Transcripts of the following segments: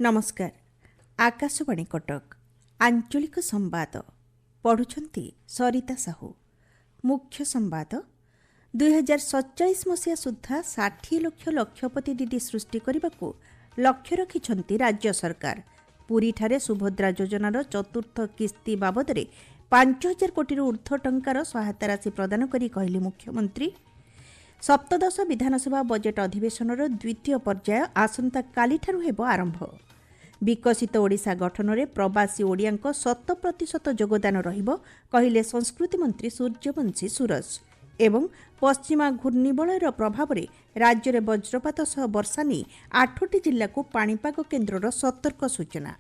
नमस्कार। आकाशवाणी कटक आंचलिक संवाद पढ़ुछंती सरिता साहू। मुख्य संवाद 2047 मसीहा सुधा 60 लाख लक्षपति दीदी सृष्टि करने को लक्ष्य रखिछंती राज्य सरकार। पुरी ठारे सुभद्रा योजनार चतुर्थ किस्ती बाबद 5,000 कोटी ऊर्ध्व टंकार सहायता राशि प्रदान करी कहले मुख्यमंत्री। सप्तदश विधानसभा बजेट अधिवेशनर द्वितीय पर्याय आसंता कालीठारु हेबो आरंभ। विकसित ओडिशा गठन में प्रवासी ओडिया 100% योगदान रहिबो कहिले संस्कृति मंत्री सूर्यवंशी सूरज। एवं पश्चिमा घूर्णिबलयर प्रभाव में राज्य में वज्रपात सह वर्षा नहीं 8टी जिला को पाणीपाग केन्द्रर सतर्क सूचना।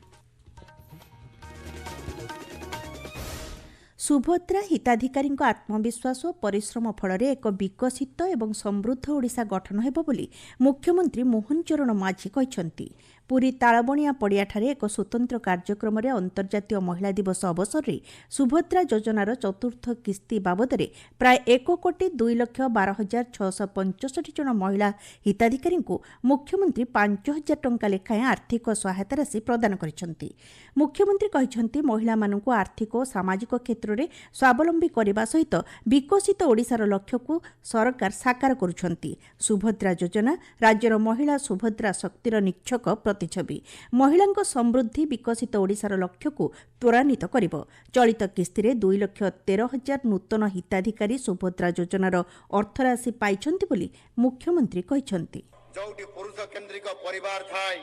सुभद्रा हिताधिकारी आत्मविश्वास और परिश्रम फल एक विकसित एवं समृद्ध ओडिशा गठन हेबो बोली मुख्यमंत्री मोहन चरण माझी कहछंती। पुरी तालबणिया पड़ियाठारे एक स्वतंत्र कार्यक्रम में अंतर्जातीय महिला दिवस अवसर में सुभद्रा योजनार चतुर्थ किस्ती बाबद प्राय 1,02,12,665 जन महिला हिताधिकारी मुख्यमंत्री 5,000 टंका लेखाएं आर्थिक सहायता राशि प्रदान करिसेंती। मुख्यमंत्री कहिसेंती महिला मानकु आर्थिक और सामाजिक क्षेत्र में स्वावलंबी करने सहित विकसित ओडिशार लक्ष्य को सरकार साकार करुछंती। सुभद्रा योजना राज्यर महिला सुभद्रा शक्तिर निच्छक प्रतिछवि। महिला समृद्धि विकसित ओडिशार लक्ष्य को त्वरान्वित करिबो। चलित किस्ती में 2,13,000 नूतन हिताधिकारी सुभद्रा योजनार अर्थराशि पाइछंती बोली मुख्यमंत्री कहिसेंती। जोठी पुरुष केंद्रिक परिवार थाए,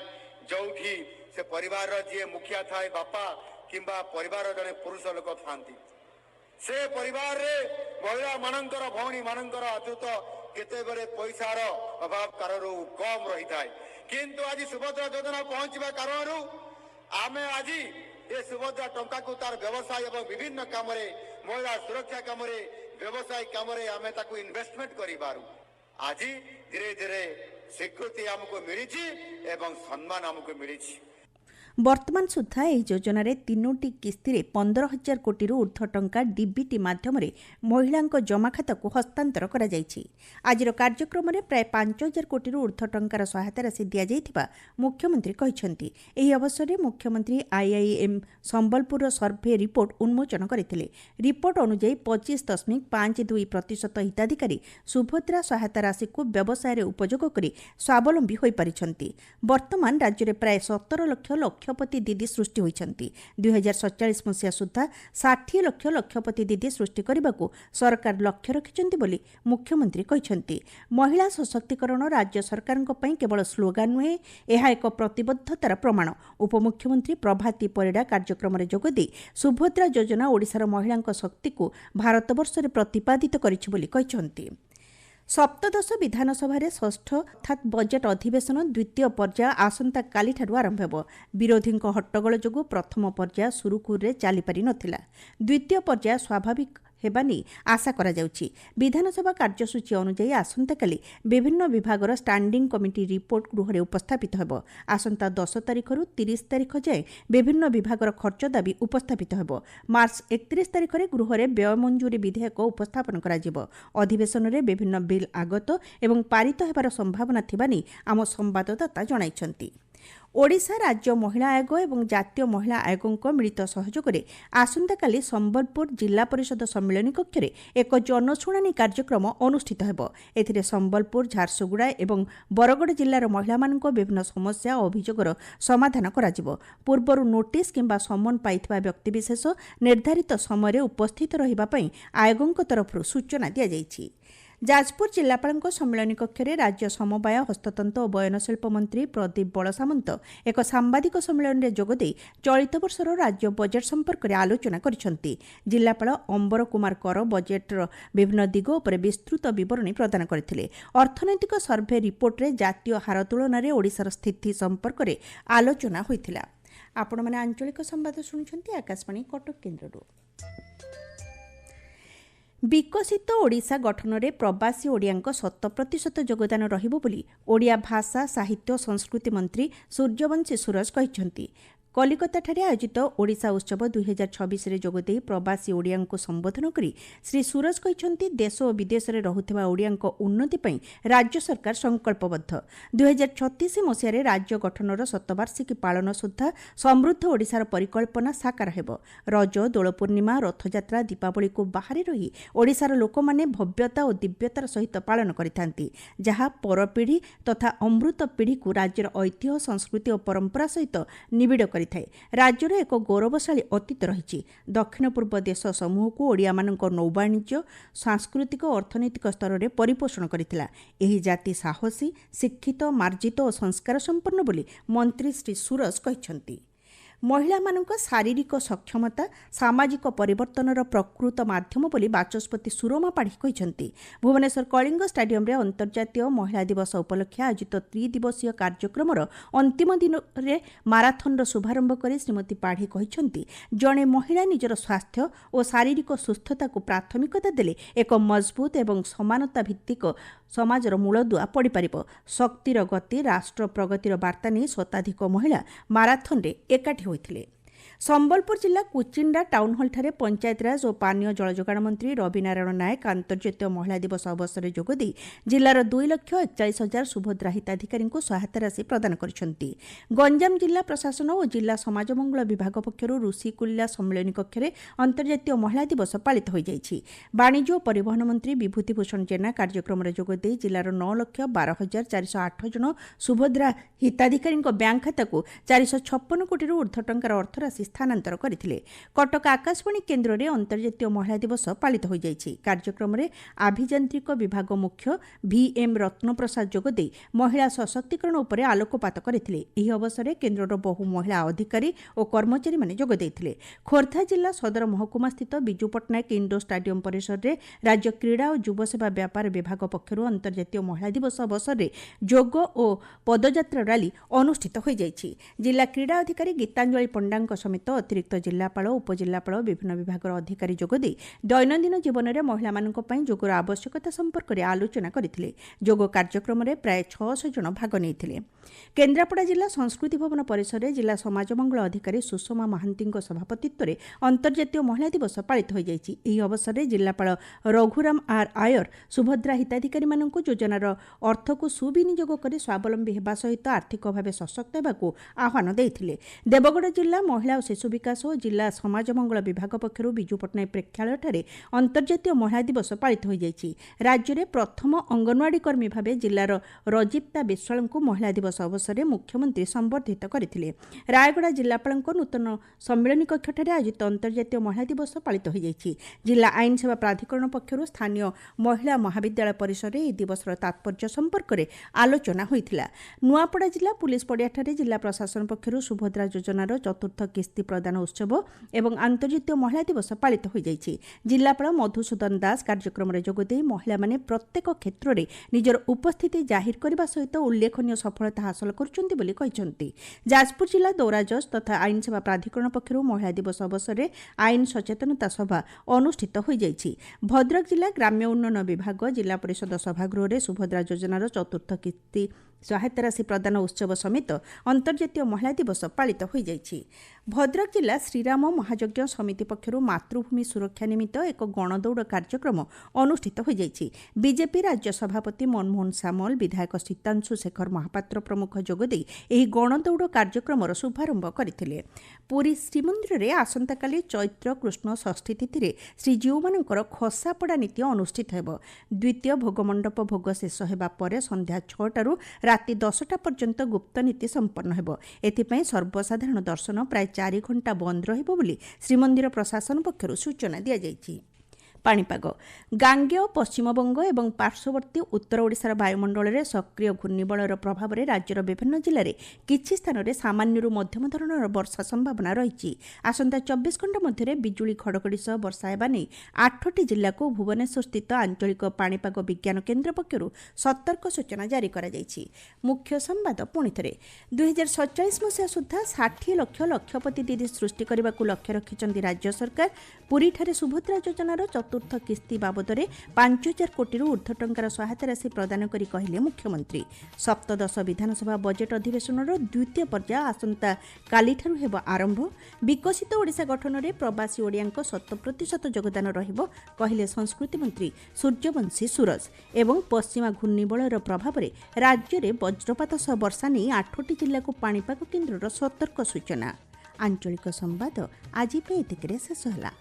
जोठी से परिवार जे मुखिया थाए बापा किंबा परिवार जने पुरुष लोक थांती, से परिवार रे महिला मानकर भौणी मानकर अद्भुत केते बेले पैसार अभाव कारण कम रही थाए। किंतु आज सुभद्रा योजना पहुंचवा कारण आमे आज ये सुभद्रा टंका को तार व्यवसाय और विभिन्न काम रे महिला सुरक्षा काम रे व्यवसाय काम रे आमे ताकू इन्वेस्टमेंट करि पारू। आज धीरे धीरे स्वीकृति हमको मिली एवं सम्मान हमको मिली। वर्तमान सुधा यह योजन 3टी किस्ती 15,000 कोटी ऊर्ध्व टंका डीबीटी माध्यम महिला जमा खाता को हस्तांतर करा जायछि। आजिर कार्यक्रम में प्राय 5,000 कोटी ऊर्ध्व टंकार सहायता राशि दि जाइथिबा मुख्यमंत्री कहिसेंती। एही अवसर में मुख्यमंत्री आईआईएम संबलपुर सर्भे रिपोर्ट उन्मोचन करथिले। रिपोर्ट अनुसार 25.52% हिताधिकारी सुभद्रा सहायता राशि को व्यवसाय रे उपयोग करी स्वावलंबी होई परिछंती। वर्तमान राज्य में प्राय 17 लाख लक्षपति दीदी सृष्टि होइछंती। 2047 मसीहा सुधा 60 लाख लक्षपति दीदी सृष्टि करने को सरकार लक्ष्य रखिछंती बोली मुख्यमंत्री कहिछंती। महिला सशक्तिकरण राज्य सरकार केवल स्लोगान नुहे, यह एक प्रतिबद्धतार प्रमाण। उपमुख्यमंत्री प्रभाती परिडा कार्यक्रम में जोगदे सुभद्रा योजना ओडिशार महिला शक्ति को भारतवर्ष में प्रतिपादित करिछि बोली कहिछंती। सप्तदश विधानसभा षष्ठ अर्थात बजेट अधिवेशन द्वितीय पर्याय आसंता कालीठारु आरंभ हेबो। विरोधी हट्टगोल जोगु प्रथम पर्याय सुरुखुरुरे चली पारि नथिला। द्वितीय पर्याय स्वाभाविक हेबानी आशा करा जाउछि। विधानसभा कार्यसूची अनुसार आसंता काली विभिन्न विभागर स्टैंडिंग कमिटी रिपोर्ट गृह में उपस्थापित हेबो। आसंता 10 तारिखरु 30 तारिख जाए विभिन्न विभागर खर्च दाबी उपस्थापित हेबो। मार्च 31 तारिख में गृह में व्यय मंजूरी विधेयक उपस्थापन करा जिवो। अधिवेशन में विभिन्न बिल आगत एवं पारित हेबार संभावना थिबानी आम संवाददाता जणाइछंती। ओडिशा राज्य महिला आयोग और जातीय महिला आयोगों मिलित सहयोग में आसंताकाली संबलपुर जिला परिषद सम्मेलन कक्ष में एक जनशुणाणी कार्यक्रम अनुष्ठित हेबो। एथिरे संबलपुर झारसुगुड़ा और बरगड़ जिलार महिला मानक विभिन्न समस्या और अभियोगर समाधान कराजिबो। पूर्वर नोटिस किंबा समन पाइथिबा व्यक्तिविशेष निर्धारित समय उपस्थित रहिबा पई आयोगों तरफ सूचना दिया जायछि। जाजपुर जिलापाल सम्मेलन कक्ष में राज्य समवाय हस्ततंत्र और बयनशिल्प मंत्री प्रदीप बड़सामंत एक सांबादिक सम्मेलन में जोगदे चलित वर्षर राज्य बजेट संपर्क में आलोचना करिसेंती। जिलापाल अंबर कुमार कर बजेटर विभिन्न दिग उपर विस्तृत बरणी प्रदान करथिले। अर्थनैतिक सर्भे रिपोर्ट रे जातीय हार तुलन में ओडिशार स्थिति संपर्क में आलोचना होइथिला। आपण माने आंचलिक संवाद शुणुछंती आकाशवाणी कटक केन्द्ररू। विकसित ओडिशा गठन में प्रवासी ओडिया 100% योगदान रहिबो बोली ओडिया भाषा साहित्य संस्कृति मंत्री सूर्यवंशी सूरज कहिसेंती। କଲିକତାଠାରେ ଆୟୋଜିତ ଓଡ଼ିଶା ଉତ୍ସବ 2026ରେ ଯୋଗଦେଇ ପ୍ରବାସୀ ଓଡ଼ିଆଙ୍କୁ ସମ୍ବୋଧନ କରି ଶ୍ରୀ ସୁରଜ କହିଛନ୍ତି ଦେଶ ଓ ବିଦେଶରେ ରହୁଥିବା ଓଡ଼ିଆଙ୍କ ଉନ୍ନତି ପାଇଁ ରାଜ୍ୟ ସରକାର ସଂକଳ୍ପବଦ୍ଧ। 2036 ମସିହାରେ ରାଜ୍ୟ ଗଠନର ଶତବାର୍ଷିକୀ ପାଳନ ସୁଦ୍ଧା ସମୃଦ୍ଧ ଓଡ଼ିଶାର ପରିକଳ୍ପନା ସାକାର ହେବ। ରଜ, ଦୋଳପୂର୍ଣ୍ଣିମା, ରଥଯାତ୍ରା, ଦୀପାବଳିକୁ ବାହାରେ ରହି ଓଡ଼ିଶାର ଲୋକମାନେ ଭବ୍ୟତା ଓ ଦିବ୍ୟତାର ସହିତ ପାଳନ କରିଥାନ୍ତି, ଯାହା ପରପିଢ଼ି ତଥା ଅମୃତ ପିଢ଼ିକୁ ରାଜ୍ୟର ଐତିହ୍ୟ, ସଂସ୍କୃତି ଓ ପରମ୍ପରା ସହିତ ନିବିଡ଼ କରିଥାଏ। ରାଜ୍ୟର ଏକ ଗୌରବଶାଳୀ ଅତୀତ ରହିଛି। ଦକ୍ଷିଣ ପୂର୍ବ ଦେଶ ସମୂହକୁ ଓଡ଼ିଆମାନଙ୍କ ନୌବାଣିଜ୍ୟ ସାଂସ୍କୃତିକ ଓ ଅର୍ଥନୈତିକ ସ୍ତରରେ ପରିପୋଷଣ କରିଥିଲା। ଏହି ଜାତି ସାହସୀ, ଶିକ୍ଷିତ, ମାର୍ଜିତ ଓ ସଂସ୍କାର ସମ୍ପନ୍ନ ବୋଲି ମନ୍ତ୍ରୀ ଶ୍ରୀ ସୁରଜ କହିଛନ୍ତି। ମହିଳାମାନଙ୍କ ଶାରୀରିକ ସକ୍ଷମତା ସାମାଜିକ ପରିବର୍ତ୍ତନର ପ୍ରକୃତ ମାଧ୍ୟମ ବୋଲି ବାଚସ୍ପତି ସୁରମା ପାଢ଼ୀ କହିଛନ୍ତି। ଭୁବନେଶ୍ୱର କଳିଙ୍ଗ ଷ୍ଟାଡିୟମରେ ଅନ୍ତର୍ଜାତୀୟ ମହିଳା ଦିବସ ଉପଲକ୍ଷେ ଆୟୋଜିତ ତ୍ରିଦିବସୀୟ କାର୍ଯ୍ୟକ୍ରମର ଅନ୍ତିମ ଦିନରେ ମାରାଥନର ଶୁଭାରମ୍ଭ କରି ଶ୍ରୀମତୀ ପାଢ଼ୀ କହିଛନ୍ତି, ଜଣେ ମହିଳା ନିଜର ସ୍ୱାସ୍ଥ୍ୟ ଓ ଶାରୀରିକ ସୁସ୍ଥତାକୁ ପ୍ରାଥମିକତା ଦେଲେ ଏକ ମଜବୁତ ଏବଂ ସମାନତା ଭିତ୍ତିକ ସମାଜର ମୂଳଦୁଆ ପଡ଼ିପାରିବ। ଶକ୍ତିର ଗତି, ରାଷ୍ଟ୍ର ପ୍ରଗତିର ବାର୍ତ୍ତା ନେଇ ଶତାଧିକ ମହିଳା ମାରାଥନରେ ଏକାଠି ହୋଇଥିଲେ। ସମ୍ବଲପୁର ଜିଲ୍ଲା କୁଚିଣ୍ଡା ଟାଉନହଲଠାରେ ପଞ୍ଚାୟତିରାଜ ଓ ପାନୀୟ ଜଳ ଯୋଗାଣ ମନ୍ତ୍ରୀ ରବିନାରାୟଣ ନାୟକ ଆନ୍ତର୍ଜାତୀୟ ମହିଳା ଦିବସ ଅବସରରେ ଯୋଗଦେଇ ଜିଲ୍ଲାର 2,41,000 ସୁଭଦ୍ରା ହିତାଧିକାରୀଙ୍କୁ ସହାୟତା ରାଶି ପ୍ରଦାନ କରିଛନ୍ତି। ଗଞ୍ଜାମ ଜିଲ୍ଲା ପ୍ରଶାସନ ଓ ଜିଲ୍ଲା ସମାଜ ମଙ୍ଗଳ ବିଭାଗ ପକ୍ଷରୁ ଋଷିକୁଲ୍ୟା ସମ୍ମିଳନୀ କକ୍ଷରେ ଅନ୍ତର୍ଜାତୀୟ ମହିଳା ଦିବସ ପାଳିତ ହୋଇଯାଇଛି। ବାଣିଜ୍ୟ ଓ ପରିବହନ ମନ୍ତ୍ରୀ ବିଭୂତି ଭୂଷଣ ଜେନା କାର୍ଯ୍ୟକ୍ରମରେ ଯୋଗଦେଇ ଜିଲ୍ଲାର 9,12,408 ଜଣ ସୁଭଦ୍ରା ହିତାଧିକାରୀଙ୍କ ବ୍ୟାଙ୍କ ଖାତାକୁ 456 କୋଟିରୁ ଉର୍ଦ୍ଧ୍ୱ ଟଙ୍କାର ଅର୍ଥରାଶି ସ୍ଥାନାନ୍ତର କରିଥିଲେ। କଟକ ଆକାଶବାଣୀ କେନ୍ଦ୍ରରେ ଅନ୍ତର୍ଜାତୀୟ ମହିଳା ଦିବସ ପାଳିତ ହୋଇଯାଇଛି। କାର୍ଯ୍ୟକ୍ରମରେ ଆଭିଯାନ୍ତ୍ରିକ ବିଭାଗ ମୁଖ୍ୟ VM ରତ୍ନପ୍ରସାଦ ଯୋଗଦେଇ ମହିଳା ସଶକ୍ତିକରଣ ଉପରେ ଆଲୋକପାତ କରିଥିଲେ। ଏହି ଅବସରରେ କେନ୍ଦ୍ରର ବହୁ ମହିଳା ଅଧିକାରୀ ଓ କର୍ମଚାରୀମାନେ ଯୋଗଦେଇଥିଲେ। ଖୋର୍ଦ୍ଧା ଜିଲ୍ଲା ସଦର ମହକୁମାସ୍ଥିତ ବିଜୁ ପଟ୍ଟନାୟକ ଇଣ୍ଡୋର ଷ୍ଟାଡିୟମ ପରିସରରେ ରାଜ୍ୟ କ୍ରୀଡ଼ା ଓ ଯୁବସେବା ବ୍ୟାପାର ବିଭାଗ ପକ୍ଷରୁ ଅନ୍ତର୍ଜାତୀୟ ମହିଳା ଦିବସ ଅବସରରେ ଯୋଗ ଓ ପଦଯାତ୍ରା ରାଲି ଅନୁଷ୍ଠିତ ହୋଇଯାଇଛି। ଜିଲ୍ଲା କ୍ରୀଡ଼ା ଅଧିକାରୀ ଗୀତାଞ୍ଜଳି ପଣ୍ଡାଙ୍କ ସମେତ ଅତିରିକ୍ତ ଜିଲ୍ଲାପାଳ, ଉପଜିଲ୍ଲାପାଳ, ବିଭିନ୍ନ ବିଭାଗର ଅଧିକାରୀ ଯୋଗଦେଇ ଦୈନନ୍ଦିନ ଜୀବନରେ ମହିଳାମାନଙ୍କ ପାଇଁ ଯୋଗର ଆବଶ୍ୟକତା ସମ୍ପର୍କରେ ଆଲୋଚନା କରିଥିଲେ। ଯୋଗ କାର୍ଯ୍ୟକ୍ରମରେ ପ୍ରାୟ 600 ଜଣ ଭାଗ ନେଇଥିଲେ। କେନ୍ଦ୍ରାପଡ଼ା ଜିଲ୍ଲା ସଂସ୍କୃତି ଭବନ ପରିସରରେ ଜିଲ୍ଲା ସମାଜ ମଙ୍ଗଳ ଅଧିକାରୀ ସୁଷମା ମହାନ୍ତିଙ୍କ ସଭାପତିତ୍ୱରେ ଅନ୍ତର୍ଜାତୀୟ ମହିଳା ଦିବସ ପାଳିତ ହୋଇଯାଇଛି। ଏହି ଅବସରରେ ଜିଲ୍ଲାପାଳ ରଘୁରାମ ଆର୍ ଆୟର ସୁଭଦ୍ରା ହିତାଧିକାରୀମାନଙ୍କୁ ଯୋଜନାର ଅର୍ଥକୁ ସୁବିନିଯୋଗ କରି ସ୍ୱାବଲମ୍ବୀ ହେବା ସହିତ ଆର୍ଥିକ ଭାବେ ସଶକ୍ତ ହେବାକୁ ଆହ୍ୱାନ ଦେଇଥିଲେ। ଦେବଗଡ଼ ଜିଲ୍ଲା ମହିଳା ଓ ଶିଶୁ ବିକାଶ ଓ ଜିଲ୍ଲା ସମାଜ ମଙ୍ଗଳ ବିଭାଗ ପକ୍ଷରୁ ବିଜୁ ପଟ୍ଟନାୟକ ପ୍ରେକ୍ଷାଳୟଠାରେ ଅନ୍ତର୍ଜାତୀୟ ମହିଳା ଦିବସ ପାଳିତ ହୋଇଯାଇଛି। ରାଜ୍ୟରେ ପ୍ରଥମ ଅଙ୍ଗନୱାଡି କର୍ମୀ ଭାବେ ଜିଲ୍ଲାର ରଜିପ୍ତା ବିଶ୍ୱାଳଙ୍କୁ ମହିଳା ଦିବସ ଅବସରରେ ମୁଖ୍ୟମନ୍ତ୍ରୀ ସମ୍ବର୍ଦ୍ଧିତ କରିଥିଲେ। ରାୟଗଡ଼ା ଜିଲ୍ଲାପାଳଙ୍କ ନୂତନ ସମ୍ମିଳନୀ କକ୍ଷଠାରେ ଆୟୋଜିତ ଅନ୍ତର୍ଜାତୀୟ ମହିଳା ଦିବସ ପାଳିତ ହୋଇଯାଇଛି। ଜିଲ୍ଲା ଆଇନ ସେବା ପ୍ରାଧିକରଣ ପକ୍ଷରୁ ସ୍ଥାନୀୟ ମହିଳା ମହାବିଦ୍ୟାଳୟ ପରିସରରେ ଏହି ଦିବସର ତାତ୍ପର୍ଯ୍ୟ ସମ୍ପର୍କରେ ଆଲୋଚନା ହୋଇଥିଲା। ନୂଆପଡ଼ା ଜିଲ୍ଲା ପୁଲିସ ପଡ଼ିଆଠାରେ ଜିଲ୍ଲା ପ୍ରଶାସନ ପକ୍ଷରୁ ସୁଭଦ୍ରା ଯୋଜନାର ଚତୁର୍ଥ କିସ୍ତି ପ୍ରଦାନ ଉତ୍ସବ ଏବଂ ଆନ୍ତର୍ଜାତୀୟ ମହିଳା ଦିବସ ପାଳିତ ହୋଇଯାଇଛି। ଜିଲ୍ଲାପାଳ ମଧୁସୂଦନ ଦାସ କାର୍ଯ୍ୟକ୍ରମରେ ଯୋଗଦେଇ ମହିଳାମାନେ ପ୍ରତ୍ୟେକ କ୍ଷେତ୍ରରେ ନିଜର ଉପସ୍ଥିତି ଜାହିର କରିବା ସହିତ ଉଲ୍ଲେଖନୀୟ ସଫଳତା ହାସଲ କରୁଛନ୍ତି ବୋଲି କହିଛନ୍ତି। ଯାଜପୁର ଜିଲ୍ଲା ଦୌରାଜଜ ତଥା ଆଇନ ସେବା ପ୍ରାଧିକରଣ ପକ୍ଷରୁ ମହିଳା ଦିବସ ଅବସରରେ ଆଇନ ସଚେତନତା ସଭା ଅନୁଷ୍ଠିତ ହୋଇଯାଇଛି। ଭଦ୍ରକ ଜିଲ୍ଲା ଗ୍ରାମ୍ୟ ଉନ୍ନୟନ ବିଭାଗ ଜିଲ୍ଲା ପରିଷଦ ସଭାଗୃହରେ ସୁଭଦ୍ରା ଯୋଜନାର ଚତୁର୍ଥ କିସ୍ତି ସହାୟତା ରାଶି ପ୍ରଦାନ ଉତ୍ସବ ସମେତ ଅନ୍ତର୍ଜାତୀୟ ମହିଳା ଦିବସ ପାଳିତ ହୋଇଯାଇଛି। ଭଦ୍ରକ ଜିଲ୍ଲା ଶ୍ରୀରାମ ମହାଯଜ୍ଞ ସମିତି ପକ୍ଷରୁ ମାତୃଭୂମି ସୁରକ୍ଷା ନିମିତ୍ତ ଏକ ଗଣଦୌଡ଼ କାର୍ଯ୍ୟକ୍ରମ ଅନୁଷ୍ଠିତ ହୋଇଯାଇଛି। ବିଜେପି ରାଜ୍ୟ ସଭାପତି ମନମୋହନ ସାମଲ, ବିଧାୟକ ସୀତାଂଶୁ ଶେଖର ମହାପାତ୍ର ପ୍ରମୁଖ ଯୋଗଦେଇ ଏହି ଗଣଦୌଡ଼ କାର୍ଯ୍ୟକ୍ରମର ଶୁଭାରମ୍ଭ କରିଥିଲେ। ପୁରୀ ଶ୍ରୀମନ୍ଦିରରେ ଆସନ୍ତାକାଲି ଚୈତ୍ର କୃଷ୍ଣ ଷଷ୍ଠୀ ତିଥିରେ ଶ୍ରୀଜୀଉମାନଙ୍କର ଖସାପଡ଼ା ନୀତି ଅନୁଷ୍ଠିତ ହେବ। ଦ୍ୱିତୀୟ ଭୋଗମଣ୍ଡପ ଭୋଗ ଶେଷ ହେବା ପରେ ସନ୍ଧ୍ୟା 6ଟାରୁ ରାତି 10ଟା ପର୍ଯ୍ୟନ୍ତ ଗୁପ୍ତ ନୀତି ସମ୍ପନ୍ନ ହେବ। ଏଥିପାଇଁ ସର୍ବସାଧାରଣ ଦର୍ଶନ ପ୍ରାୟ 4 ଘଣ୍ଟା ବନ୍ଦ ରହିବ ବୋଲି ଶ୍ରୀମନ୍ଦିର ପ୍ରଶାସନ ପକ୍ଷରୁ ସୂଚନା ଦିଆଯାଇଛି। ପାଣିପାଗ। ଗାଙ୍ଗେୟ ପଶ୍ଚିମବଙ୍ଗ ଏବଂ ପାର୍ଶ୍ୱବର୍ତ୍ତୀ ଉତ୍ତର ଓଡ଼ିଶାର ବାୟୁମଣ୍ଡଳରେ ସକ୍ରିୟ ଘୂର୍ଣ୍ଣିବଳୟର ପ୍ରଭାବରେ ରାଜ୍ୟର ବିଭିନ୍ନ ଜିଲ୍ଲାରେ କିଛି ସ୍ଥାନରେ ସାମାନ୍ୟରୁ ମଧ୍ୟମ ଧରଣର ବର୍ଷା ସମ୍ଭାବନା ରହିଛି। ଆସନ୍ତା 24 ଘଣ୍ଟା ମଧ୍ୟରେ ବିଜୁଳି ଘଡ଼ଘଡ଼ି ସହ ବର୍ଷା ହେବା ନେଇ 8ଟି ଜିଲ୍ଲାକୁ ଭୁବନେଶ୍ୱରସ୍ଥିତ ଆଞ୍ଚଳିକ ପାଣିପାଗ ବିଜ୍ଞାନ କେନ୍ଦ୍ର ପକ୍ଷରୁ ସତର୍କ ସୂଚନା ଜାରି କରାଯାଇଛି। ମୁଖ୍ୟ ସମ୍ବାଦ ପୁଣିଥରେ 2047 ମସିହା ସୁଦ୍ଧା 60 ଲକ୍ଷ ଲକ୍ଷପତି ଦିଦି ସୃଷ୍ଟି କରିବାକୁ ଲକ୍ଷ୍ୟ ରଖିଛନ୍ତି ରାଜ୍ୟ ସରକାର। ପୁରୀଠାରେ ସୁଭଦ୍ରା ଯୋଜନାର ଚତୁର୍ଥ ଚତୁର୍ଥ କିସ୍ତି ବାବଦରେ 5,000 କୋଟିରୁ ଊର୍ଦ୍ଧ୍ୱ ଟଙ୍କାର ସହାୟତା ରାଶି ପ୍ରଦାନ କରି କହିଲେ ମୁଖ୍ୟମନ୍ତ୍ରୀ। ସପ୍ତଦଶ ବିଧାନସଭା ବଜେଟ୍ ଅଧିବେଶନର ଦ୍ୱିତୀୟ ପର୍ଯ୍ୟାୟ ଆସନ୍ତା କାଲିଠାରୁ ହେବ ଆରମ୍ଭ। ବିକଶିତ ଓଡ଼ିଶା ଗଠନରେ ପ୍ରବାସୀ ଓଡ଼ିଆଙ୍କ 100% ଯୋଗଦାନ ରହିବ କହିଲେ ସଂସ୍କୃତି ମନ୍ତ୍ରୀ ସୂର୍ଯ୍ୟବଂଶୀ ସୁରଜ। ଏବଂ ପଶ୍ଚିମା ଘୂର୍ଣ୍ଣିବଳୟର ପ୍ରଭାବରେ ରାଜ୍ୟରେ ବଜ୍ରପାତ ସହ ବର୍ଷା ନେଇ 8ଟି ଜିଲ୍ଲାକୁ ପାଣିପାଗ କେନ୍ଦ୍ରର ସତର୍କ ସୂଚନା। ଆଞ୍ଚଳିକ ସମ୍ବାଦ ଆଜି ପାଇଁ ଏତିକିରେ ଶେଷ ହେଲା।